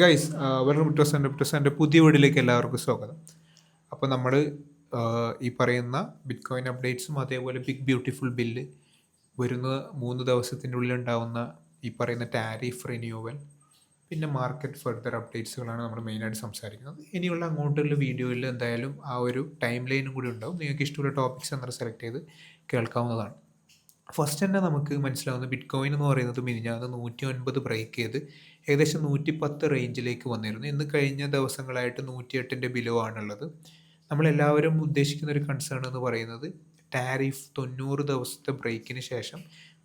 Guys, welcome to ടുസൻ്റെ പുതിയ വീഡിയോയിലേക്ക് എല്ലാവർക്കും സ്വാഗതം. അപ്പോൾ നമ്മൾ ഈ പറയുന്ന ബിറ്റ് കോയിൻ അപ്ഡേറ്റ്സും അതേപോലെ ബിഗ് ബ്യൂട്ടിഫുൾ ബില്ല് വരുന്ന 3 ദിവസത്തിൻ്റെ ഉള്ളിൽ ഉണ്ടാവുന്ന ഈ പറയുന്ന ടാരിഫ് റിന്യൂവൽ, പിന്നെ മാർക്കറ്റ് ഫർദർ അപ്ഡേറ്റ്സുകളാണ് നമ്മൾ മെയിനായിട്ട് സംസാരിക്കുന്നത്. ഇനിയുള്ള അങ്ങോട്ടുള്ള വീഡിയോയിൽ എന്തായാലും ആ ഒരു ടൈം ലൈനും കൂടി ഉണ്ടാവും. നിങ്ങൾക്ക് ഇഷ്ടമുള്ള ടോപ്പിക്സ് എന്നാൽ സെലക്ട് ചെയ്ത് കേൾക്കാവുന്നതാണ്. ഫസ്റ്റ് തന്നെ നമുക്ക് മനസ്സിലാവുന്ന ബിറ്റ് കോയിൻ എന്ന് പറയുന്നത് മിനിഞ്ഞാന്ന് 109 ബ്രേക്ക് ചെയ്ത് ഏകദേശം 110 റേഞ്ചിലേക്ക് വന്നിരുന്നു. ഇന്ന് കഴിഞ്ഞ ദിവസങ്ങളായിട്ട് 108ൻ്റെ ബിലോ ആണുള്ളത്. നമ്മളെല്ലാവരും ഉദ്ദേശിക്കുന്ന ഒരു കൺസേൺ എന്ന് പറയുന്നത് ടാരിഫ് 90 ദിവസത്തെ ബ്രേക്കിന് ശേഷം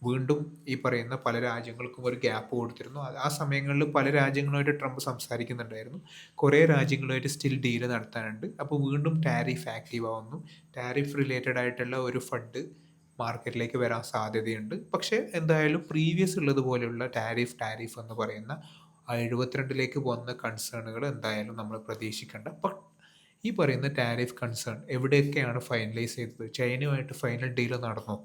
വീണ്ടും ഈ പറയുന്ന പല രാജ്യങ്ങൾക്കും ഒരു ഗ്യാപ്പ് കൊടുത്തിരുന്നു. ആ സമയങ്ങളിൽ പല രാജ്യങ്ങളുമായിട്ട് ട്രംപ് സംസാരിക്കുന്നുണ്ടായിരുന്നു. കുറേ രാജ്യങ്ങളുമായിട്ട് സ്റ്റിൽ ഡീല് നടത്താനുണ്ട്. അപ്പോൾ വീണ്ടും ടാരിഫ് ആക്റ്റീവ് ആവുന്നു. ടാരിഫ് റിലേറ്റഡ് ആയിട്ടുള്ള ഒരു ഫണ്ട് മാർക്കറ്റിലേക്ക് വരാൻ സാധ്യതയുണ്ട്. പക്ഷേ എന്തായാലും പ്രീവിയസ് ഉള്ളതുപോലെയുള്ള ടാരിഫ് എന്ന് പറയുന്ന 72ലേക്ക് വന്ന കൺസേണുകൾ എന്തായാലും നമ്മൾ പ്രതീക്ഷിക്കേണ്ട. ബട്ട് ഈ പറയുന്ന ടാരിഫ് കൺസേൺ എവിടെയൊക്കെയാണ് ഫൈനലൈസ് ചെയ്തത്? ചൈനയുമായിട്ട് ഫൈനൽ ഡീൽ നടന്നോ,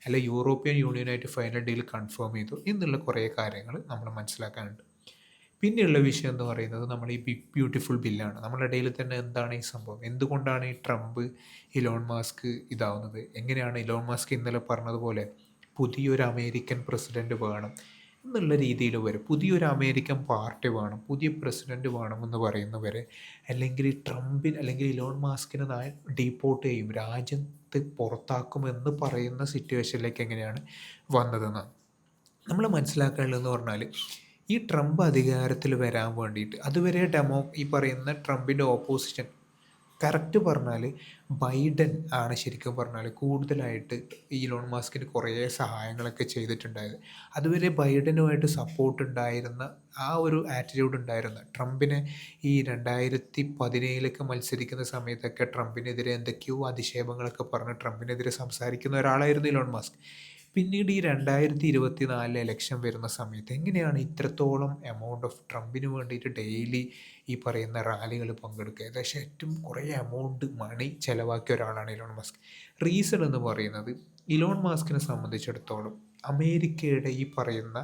അല്ല യൂറോപ്യൻ യൂണിയനായിട്ട് ഫൈനൽ ഡീൽ കൺഫേം ചെയ്തു എന്നുള്ള കുറേ കാര്യങ്ങൾ നമ്മൾ മനസ്സിലാക്കാനുണ്ട്. പിന്നെയുള്ള വിഷയം എന്ന് പറയുന്നത് നമ്മൾ ഈ ബിഗ് ബ്യൂട്ടിഫുൾ ബില്ലാണ്. നമ്മുടെ ഇടയിൽ തന്നെ എന്താണ് ഈ സംഭവം? എന്തുകൊണ്ടാണ് ഈ ട്രംപ് ഇലോൺ മാസ്ക് ഇതാവുന്നത്? എങ്ങനെയാണ് ഇലോൺ മാസ്ക് ഇന്നലെ പറഞ്ഞതുപോലെ പുതിയൊരു അമേരിക്കൻ പ്രസിഡന്റ് വേണം എന്നുള്ള രീതിയിൽ വരും, പുതിയൊരു അമേരിക്കൻ പാർട്ടി വേണം, പുതിയ പ്രസിഡന്റ് വേണമെന്ന് പറയുന്നവരെ അല്ലെങ്കിൽ ഈ ട്രംപിന് അല്ലെങ്കിൽ ഇലോൺ മാസ്കിനെ ഡീപ്പോർട്ട് ചെയ്യും, രാജ്യത്ത് പുറത്താക്കുമെന്ന് പറയുന്ന സിറ്റുവേഷനിലേക്ക് എങ്ങനെയാണ് വന്നതെന്ന് നമ്മൾ മനസ്സിലാക്കാനുള്ളതെന്ന് പറഞ്ഞാൽ, ഈ ട്രംപ് അധികാരത്തിൽ വരാൻ വേണ്ടിയിട്ട് അതുവരെ ഈ പറയുന്ന ട്രംപിൻ്റെ ഓപ്പോസിഷൻ കറക്റ്റ് പറഞ്ഞാൽ ബൈഡൻ ആണ് ശരിക്കും പറഞ്ഞാൽ കൂടുതലായിട്ട് ഇലോൺ മാസ്കിന് കുറേ സഹായങ്ങളൊക്കെ ചെയ്തിട്ടുണ്ടായത്. അതുവരെ ബൈഡനുമായിട്ട് സപ്പോർട്ട് ഉണ്ടായിരുന്ന ആ ഒരു ആറ്റിറ്റ്യൂഡ് ഉണ്ടായിരുന്ന ട്രംപിനെ ഈ 2017 മത്സരിക്കുന്ന സമയത്തൊക്കെ ട്രംപിനെതിരെ എന്തൊക്കെയോ അധിക്ഷേപങ്ങളൊക്കെ പറഞ്ഞ് ട്രംപിനെതിരെ സംസാരിക്കുന്ന ഒരാളായിരുന്നു ഇലോൺ മാസ്ക്. പിന്നീട് ഈ 2024 ഇലക്ഷൻ വരുന്ന സമയത്ത് എങ്ങനെയാണ് ഇത്രത്തോളം എമൗണ്ട് ഓഫ് ട്രംപിന് വേണ്ടിയിട്ട് ഡെയിലി ഈ പറയുന്ന റാലികൾ പങ്കെടുക്കുക, ഏകദേശം ഏറ്റവും കുറേ എമൗണ്ട് മണി ചിലവാക്കിയ ഒരാളാണ് ഇലോൺ മസ്ക്. റീസൺ എന്ന് പറയുന്നത് ഇലോൺ മാസ്കിനെ സംബന്ധിച്ചിടത്തോളം അമേരിക്കയുടെ ഈ പറയുന്ന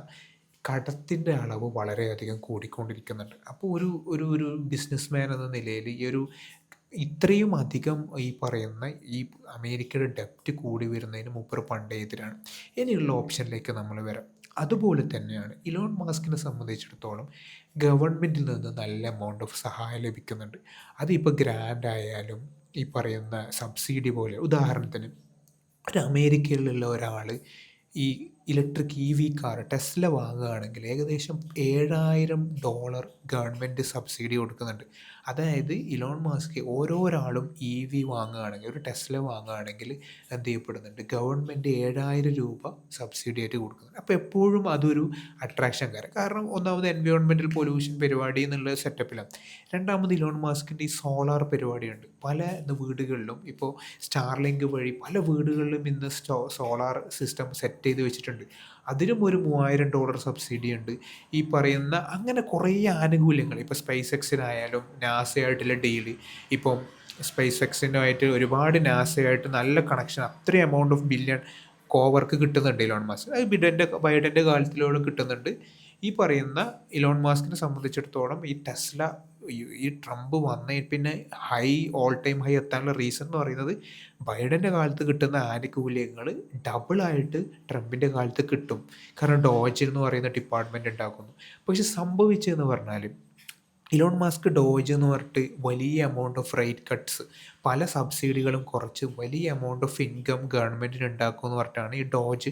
കടത്തിൻ്റെ അളവ് വളരെയധികം കൂടിക്കൊണ്ടിരിക്കുന്നുണ്ട്. അപ്പോൾ ഒരു ഒരു ഒരു ബിസിനസ് മാൻ എന്ന നിലയിൽ ഈ ഒരു ഇത്രയും അധികം ഈ പറയുന്ന ഈ അമേരിക്കയുടെ ഡെപ്റ്റ് കൂടി വരുന്നതിന് മൂപ്പർ പണ്ടേ എതിരാണ്. ഇനിയുള്ള ഓപ്ഷനിലേക്ക് നമ്മൾ വരാം. അതുപോലെ തന്നെയാണ് ഇലോൺ മാസ്കിനെ സംബന്ധിച്ചിടത്തോളം ഗവൺമെൻറ്റിൽ നിന്ന് നല്ല എമൗണ്ട് ഓഫ് സഹായം ലഭിക്കുന്നുണ്ട്. അതിപ്പോൾ ഗ്രാൻഡ് ആയാലും ഈ പറയുന്ന സബ്സിഡി പോലെ. ഉദാഹരണത്തിന് ഒരു അമേരിക്കയിലുള്ള ഒരാൾ ഈ ഇലക്ട്രിക് EV കാർ ടെസ്ല വാങ്ങുകയാണെങ്കിൽ ഏകദേശം $7,000 ഗവൺമെൻറ് സബ്സിഡി കൊടുക്കുന്നുണ്ട്. അതായത് ഇലോൺ മാസ്ക് ഓരോരാളും EV വാങ്ങുകയാണെങ്കിൽ, ഒരു ടെസ്ല വാങ്ങുകയാണെങ്കിൽ എന്ത് ചെയ്യപ്പെടുന്നുണ്ട്? ഗവൺമെൻറ് $7,000 സബ്സിഡി ആയിട്ട് കൊടുക്കുന്നുണ്ട്. അപ്പോൾ എപ്പോഴും അതൊരു അട്രാക്ഷൻ കാരണം ഒന്നാമത് എൻവയോൺമെൻറ്റൽ പൊല്യൂഷൻ പരിപാടി എന്നുള്ള സെറ്റപ്പിലാണ്. രണ്ടാമത് ഇലോൺ മാസ്കിൻ്റെ ഈ സോളാർ പരിപാടിയുണ്ട്. പല വീടുകളിലും ഇപ്പോൾ സ്റ്റാർലിങ്ക് വഴി പല വീടുകളിലും ഇന്ന് സോളാർ സിസ്റ്റം സെറ്റ് ചെയ്ത് വെച്ചിട്ടുണ്ട്. അതിനും ഒരു $3,000 സബ്സിഡി ഉണ്ട്. ഈ പറയുന്ന അങ്ങനെ കുറേ ആനുകൂല്യങ്ങൾ ഇപ്പോൾ സ്പേസ് എക്സിനായാലും നാസയായിട്ടുള്ള ഡീല്, ഇപ്പം സ്പേസ് എക്സിനായിട്ട് ഒരുപാട് നാസയായിട്ട് നല്ല കണക്ഷൻ, അത്രയും എമൗണ്ട് ഓഫ് ബില്യൺ കോവർക്ക് കിട്ടുന്നുണ്ട് ഇലോൺ മാസ്ക്. അത് ബൈഡൻ്റെ കാലത്തിലോളം കിട്ടുന്നുണ്ട്. ഈ പറയുന്ന ഇലോൺ മാസ്കിനെ സംബന്ധിച്ചിടത്തോളം ഈ ടെസ്ല ഈ ട്രംപ് വന്ന പിന്നെ ഓൾ ടൈം ഹൈ എത്താനുള്ള റീസൺ എന്ന് പറയുന്നത് ബൈഡൻ്റെ കാലത്ത് കിട്ടുന്ന ആനുകൂല്യങ്ങൾ ഡബിളായിട്ട് ട്രംപിൻ്റെ കാലത്ത് കിട്ടും. കാരണം ഡോജ് എന്ന് പറയുന്ന ഡിപ്പാർട്ട്മെൻറ്റ് ഉണ്ടാക്കുന്നു. പക്ഷെ സംഭവിച്ചതെന്ന് പറഞ്ഞാൽ ഇലോൺ മാസ്ക് ഡോജ് എന്ന് പറഞ്ഞിട്ട് വലിയ എമൗണ്ട് ഓഫ് റേറ്റ് കട്ട്സ്, പല സബ്സിഡികളും കുറച്ച് വലിയ എമൗണ്ട് ഓഫ് ഇൻകം ഗവൺമെൻറ്റിന് ഉണ്ടാക്കും എന്ന് പറഞ്ഞിട്ടാണ് ഈ ഡോജ്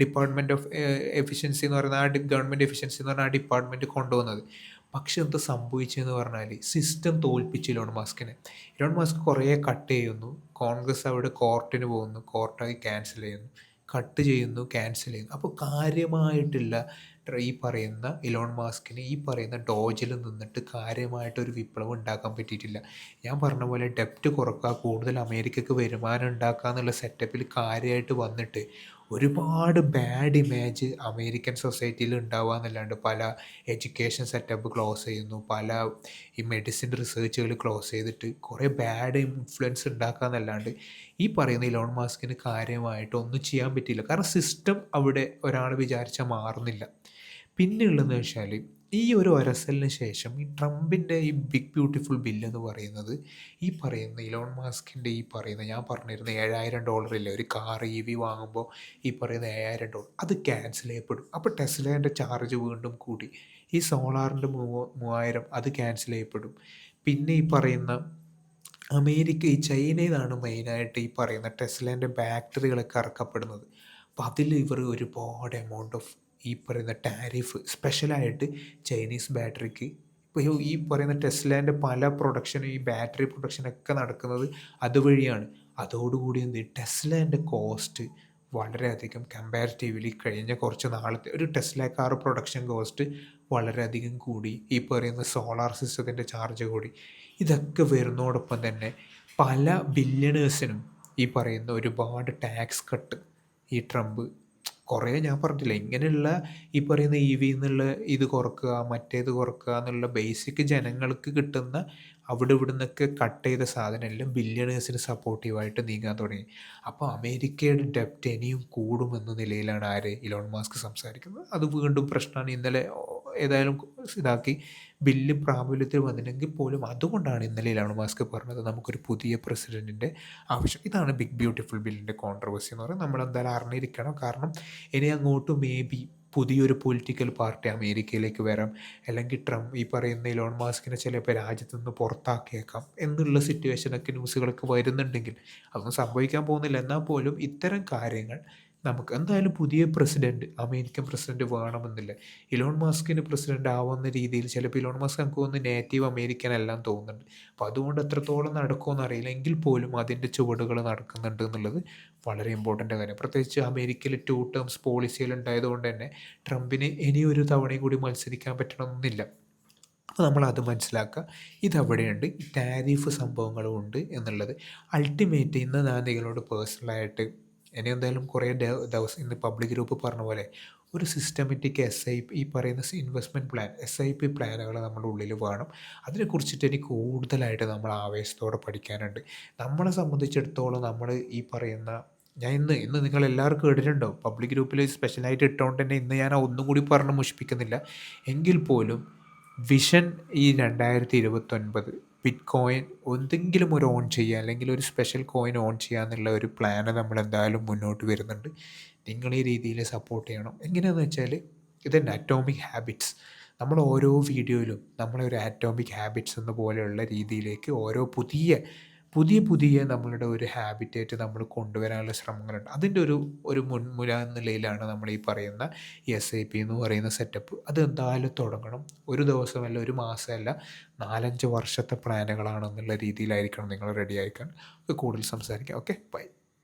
ഡിപ്പാർട്ട്മെൻറ്റ് ഓഫ് എഫിഷ്യൻസി എന്ന് പറയുന്ന ഗവൺമെൻറ് എഫിഷ്യൻസി എന്ന് പറഞ്ഞാൽ ആ ഡിപ്പാർട്ട്മെൻറ്റ് കൊണ്ടുവന്നത്. പക്ഷെ എന്താ സംഭവിച്ചതെന്ന് പറഞ്ഞാൽ സിസ്റ്റം തോൽപ്പിച്ചു ഇലോൺ മാസ്കിനെ. ഇലോൺ മാസ്ക് കുറേ കട്ട് ചെയ്യുന്നു, കോൺഗ്രസ് അവിടെ കോർട്ടിന് പോകുന്നു, കോർട്ടായി ക്യാൻസൽ ചെയ്യുന്നു, കട്ട് ചെയ്യുന്നു, ക്യാൻസൽ ചെയ്യുന്നു. അപ്പോൾ കാര്യമായിട്ടുള്ള ഈ പറയുന്ന ഇലോൺ മാസ്കിന് ഈ പറയുന്ന ഡോജിൽ നിന്നിട്ട് കാര്യമായിട്ടൊരു വിപ്ലവം ഉണ്ടാക്കാൻ പറ്റിയിട്ടില്ല. ഞാൻ പറഞ്ഞ പോലെ ഡെപ്റ്റ് കുറക്കുക, കൂടുതൽ അമേരിക്കക്ക് വരുമാനം ഉണ്ടാക്കുക എന്നുള്ള സെറ്റപ്പിൽ കാര്യമായിട്ട് വന്നിട്ട് ഒരുപാട് ബാഡ് ഇമേജ് അമേരിക്കൻ സൊസൈറ്റിയിൽ ഉണ്ടാവുക എന്നല്ലാണ്ട് പല എഡ്യൂക്കേഷൻ സെറ്റപ്പ് ക്ലോസ് ചെയ്യുന്നു, പല ഈ മെഡിസിൻ റിസർച്ചുകൾ ക്ലോസ് ചെയ്തിട്ട് കുറേ ബാഡ് ഇൻഫ്ലുവൻസ് ഉണ്ടാക്കുക എന്നല്ലാണ്ട് ഈ പറയുന്ന ഇലോൺ മാസ്കിന് കാര്യമായിട്ട് ഒന്നും ചെയ്യാൻ പറ്റിയില്ല. കാരണം സിസ്റ്റം അവിടെ ഒരാൾ വിചാരിച്ചാൽ മാറുന്നില്ല. പിന്നെ ഉള്ളതെന്ന് വെച്ചാൽ ഈ ഒരു ഒരസലിന് ശേഷം ഈ ട്രംപിൻ്റെ ഈ ബിഗ് ബ്യൂട്ടിഫുൾ ബില്ല് എന്ന് പറയുന്നത് ഈ പറയുന്ന ഇലോൺ മാസ്കിൻ്റെ ഈ പറയുന്ന ഞാൻ പറഞ്ഞിരുന്ന $7,000 ഇല്ലേ ഒരു കാർ EV വാങ്ങുമ്പോൾ ഈ പറയുന്ന $7,000 അത് ക്യാൻസൽ ചെയ്യപ്പെടും. അപ്പോൾ ടെസ്ലേൻ്റെ ചാർജ് വീണ്ടും കൂടി. ഈ സോളാറിൻ്റെ 3,000 അത് ക്യാൻസൽ ചെയ്യപ്പെടും. പിന്നെ ഈ പറയുന്ന അമേരിക്ക ഈ ചൈനയിൽ നിന്നാണ് മെയിനായിട്ട് ഈ പറയുന്ന ടെസ്ലേൻ്റെ ബാറ്ററികളൊക്കെ ഇറക്കപ്പെടുന്നത്. അപ്പോൾ അതിൽ ഇവർ ഒരുപാട് എമൗണ്ട് ഓഫ് ഈ പറയുന്ന ടാരിഫ് സ്പെഷ്യലായിട്ട് ചൈനീസ് ബാറ്ററിക്ക് ഇപ്പോൾ ഈ പറയുന്ന ടെസ്ലേൻ്റെ പല പ്രൊഡക്ഷനും ഈ ബാറ്ററി പ്രൊഡക്ഷനൊക്കെ നടക്കുന്നത് അതുവഴിയാണ്. അതോടുകൂടി എന്ത് ടെസ്ലേൻ്റെ കോസ്റ്റ് വളരെയധികം കമ്പാരിറ്റീവ്ലി കഴിഞ്ഞ കുറച്ച് നാളത്തെ ഒരു ടെസ്ല കാർ പ്രൊഡക്ഷൻ കോസ്റ്റ് വളരെയധികം കൂടി. ഈ പറയുന്ന സോളാർ സിസ്റ്റത്തിൻ്റെ ചാർജ് കൂടി. ഇതൊക്കെ വരുന്നതോടൊപ്പം തന്നെ പല ബില്യണേഴ്സിനും ഈ പറയുന്ന ഒരുപാട് ടാക്സ് കട്ട് ഈ ട്രംപ് കുറേ ഞാൻ പറഞ്ഞില്ല ഇങ്ങനെയുള്ള ഈ പറയുന്ന EV എന്നുള്ള ഇത് കുറക്കുക മറ്റേത് കുറക്കുക എന്നുള്ള ബേസിക് ജനങ്ങൾക്ക് കിട്ടുന്ന അവിടെ ഇവിടെ നിന്നൊക്കെ കട്ട് ചെയ്ത സാധനം എല്ലാം ബില്യണേഴ്സിന് സപ്പോർട്ടീവായിട്ട് നീങ്ങാൻ തുടങ്ങി. അപ്പോൾ അമേരിക്കയുടെ ഡെപ്റ്റ് ഇനിയും കൂടുമെന്ന നിലയിലാണ് ഇലോൺ മാസ്ക് സംസാരിക്കുന്നത്. അത് വീണ്ടും പ്രശ്നമാണ്. ഇന്നലെ ഏതായാലും ഇതാക്കി ബില്ല് പ്രാബല്യത്തിൽ വന്നില്ലെങ്കിൽ പോലും അതുകൊണ്ടാണ് ഇന്നലെ ഇലോൺ മാസ്ക് പറഞ്ഞത് നമുക്കൊരു പുതിയ പ്രസിഡൻറ്റിൻ്റെ ആവശ്യം. ഇതാണ് ബിഗ് ബ്യൂട്ടിഫുൾ ബില്ലിൻ്റെ കോൺട്രവേഴ്സി എന്ന് പറയുന്നത്. നമ്മളെന്തായാലും അറിഞ്ഞിരിക്കണം. കാരണം ഇനി അങ്ങോട്ട് മേ ബി പുതിയൊരു പൊളിറ്റിക്കൽ പാർട്ടി അമേരിക്കയിലേക്ക് വരാം, അല്ലെങ്കിൽ ട്രംപ് ഈ പറയുന്ന ഇലോൺ മാസ്കിനെ ചിലപ്പോൾ രാജ്യത്ത് നിന്ന് പുറത്താക്കിയേക്കാം എന്നുള്ള സിറ്റുവേഷനൊക്കെ ന്യൂസുകളൊക്കെ വരുന്നുണ്ടെങ്കിൽ അതൊന്നും സംഭവിക്കാൻ പോകുന്നില്ല. എന്നാൽ പോലും ഇത്തരം കാര്യങ്ങൾ നമുക്ക് എന്തായാലും പുതിയ പ്രസിഡൻറ്റ് അമേരിക്കൻ പ്രസിഡൻറ്റ് വേണമെന്നില്ല. ഇലോൺ മാസ്കിന് പ്രസിഡൻ്റ് ആവുന്ന രീതിയിൽ ചിലപ്പോൾ ഇലോൺ മാസ്ക് നമുക്ക് തോന്നുന്നു നേറ്റീവ് അമേരിക്കൻ എല്ലാം തോന്നുന്നുണ്ട്. അപ്പോൾ അതുകൊണ്ട് എത്രത്തോളം നടക്കുമെന്ന് അറിയില്ല. എങ്കിൽ പോലും അതിൻ്റെ ചുവടുകൾ നടക്കുന്നുണ്ട് എന്നുള്ളത് വളരെ ഇമ്പോർട്ടൻ്റ് കാര്യം. പ്രത്യേകിച്ച് അമേരിക്കയിൽ 2 ടേംസ് പോളിസികൾ ഉണ്ടായതുകൊണ്ട് തന്നെ ട്രംപിന് ഇനിയൊരു തവണയും കൂടി മത്സരിക്കാൻ പറ്റണമെന്നില്ല. അപ്പോൾ നമ്മളത് മനസ്സിലാക്കുക. ഇതവിടെയുണ്ട്. ടാരിഫ് സംഭവങ്ങളും ഉണ്ട് എന്നുള്ളത്. അൾട്ടിമേറ്റ് ഇന്ന് ഞാൻ നിങ്ങളോട് പേഴ്സണലായിട്ട് ഇനി എന്തായാലും കുറേ ദിവസം ഇന്ന് പബ്ലിക് ഗ്രൂപ്പ് പറഞ്ഞ പോലെ ഒരു സിസ്റ്റമാറ്റിക് SIP ഈ പറയുന്ന ഇൻവെസ്റ്റ്മെൻറ്റ് പ്ലാൻ SIP പ്ലാനുകൾ നമ്മുടെ ഉള്ളിൽ വേണം. അതിനെക്കുറിച്ചിട്ട് എനിക്ക് കൂടുതലായിട്ട് നമ്മൾ ആവേശത്തോടെ പഠിക്കാനുണ്ട്. നമ്മളെ സംബന്ധിച്ചിടത്തോളം നമ്മൾ ഈ പറയുന്ന ഞാൻ ഇന്ന് നിങ്ങളെല്ലാവർക്കും കേട്ടിട്ടുണ്ടാവും പബ്ലിക് ഗ്രൂപ്പിൽ സ്പെഷ്യലായിട്ട് ഇട്ടുകൊണ്ട് തന്നെ ഇന്ന് ഞാൻ ഒന്നും കൂടി പറഞ്ഞ് മുഷിപ്പിക്കുന്നില്ല. എങ്കിൽ പോലും വിഷൻ ഈ 2029 ബിറ്റ് കോയിൻ എന്തെങ്കിലും ഒരു ഓൺ ചെയ്യുക അല്ലെങ്കിൽ ഒരു സ്പെഷ്യൽ കോയിൻ ഓൺ ചെയ്യുക എന്നുള്ള ഒരു പ്ലാന് നമ്മളെന്തായാലും മുന്നോട്ട് വരുന്നുണ്ട്. നിങ്ങൾ ഈ രീതിയിൽ സപ്പോർട്ട് ചെയ്യണം. എങ്ങനെയാണെന്ന് വെച്ചാൽ ഇതന്നെ അറ്റോമിക് ഹാബിറ്റ്സ് നമ്മൾ ഓരോ വീഡിയോയിലും നമ്മളെ ഒരു ആറ്റോമിക് ഹാബിറ്റ്സ് എന്ന പോലെയുള്ള രീതിയിലേക്ക് ഓരോ പുതിയ നമ്മളുടെ ഒരു ഹാബിറ്റായിട്ട് നമ്മൾ കൊണ്ടുവരാനുള്ള ശ്രമങ്ങളുണ്ട്. അതിൻ്റെ ഒരു മുൻമുര എന്ന നിലയിലാണ് നമ്മൾ ഈ പറയുന്ന SIP എന്ന് പറയുന്ന സെറ്റപ്പ്. അത് എന്തായാലും തുടങ്ങണം. ഒരു ദിവസമല്ല, ഒരു മാസമല്ല, 4-5 വർഷത്തെ പ്ലാനുകളാണെന്നുള്ള രീതിയിലായിരിക്കണം നിങ്ങൾ റെഡി ആയിക്കാൻ. കൂടുതൽ സംസാരിക്കാം. Okay, by.